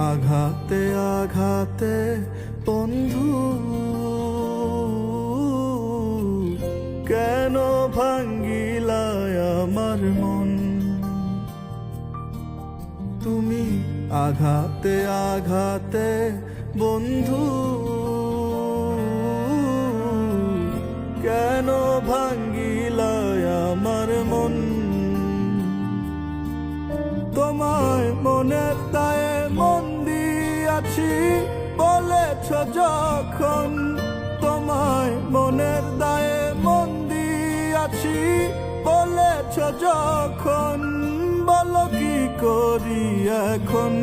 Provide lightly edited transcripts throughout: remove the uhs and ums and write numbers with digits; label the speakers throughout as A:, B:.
A: আঘাতে আঘাতে বন্ধু কেন ভাঙ্গিলায় আমার মন। তুমি আঘাতে আঘাতে বন্ধু কেন ভাঙ্গিলায় আমার মন। তোমায় মনের দায়ে মন দিয়াছি বলেছ যখন, তোমায় মনের দায়ে মন দিয়াছি বলেছ যখন, বলো কি করি এখন।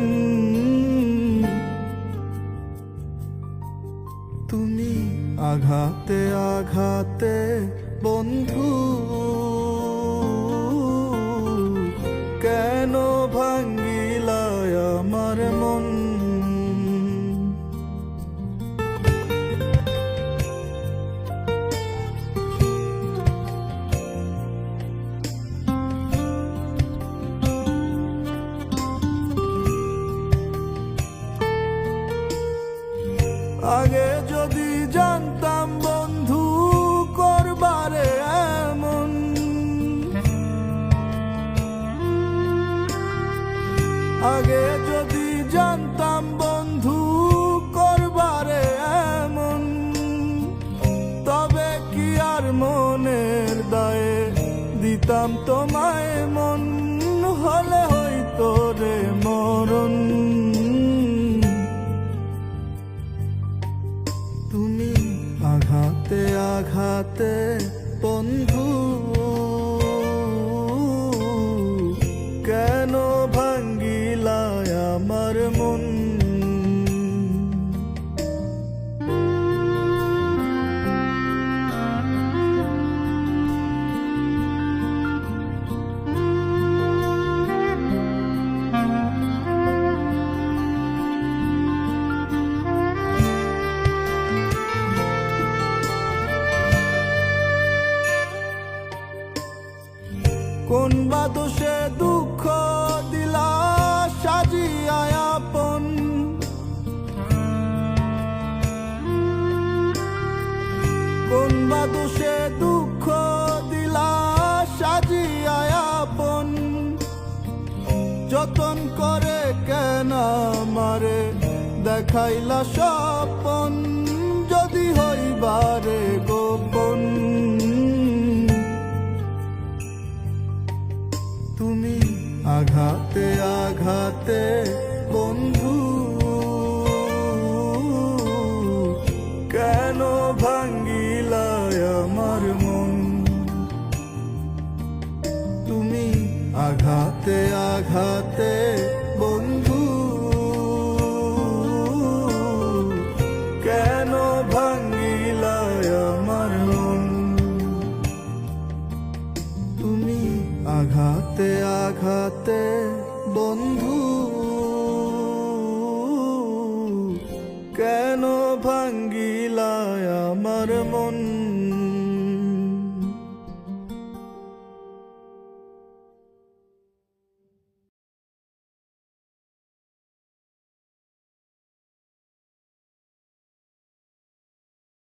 A: তুমি আঘাতে আঘাতে বন্ধু কেন ভাঙ্গিলায় আমার মন। আগে যদি জানতাম বন্ধু করবারে এমন, আগে যদি জানতাম বন্ধু করবারে এমন, তবে কি আর মনের দায়ে দিতাম তোমায় মন। হলে হইতো রে মরণ। তুমি আঘাতে আঘাতে বন্ধু কেন ভাঙ্গিলায় আমার মন। কোন বা দোষে দুঃখ দিলা সাজিয়া আপন, কোন বা দোষে দুঃখ দিলা সাজিয়া আপন, যতন করে কেন আমারে দেখাইলা স্বপন, যদি হইবারে গোপন। তুমি আঘাতে আঘাতে বন্ধু কেন ভাঙ্গিলায় আমার মন। তুমি আঘাতে আঘাতে বন্ধু কেন ভাঙ্গিলায় আমার মন। তুমি আঘাতে আঘাতে বন্ধু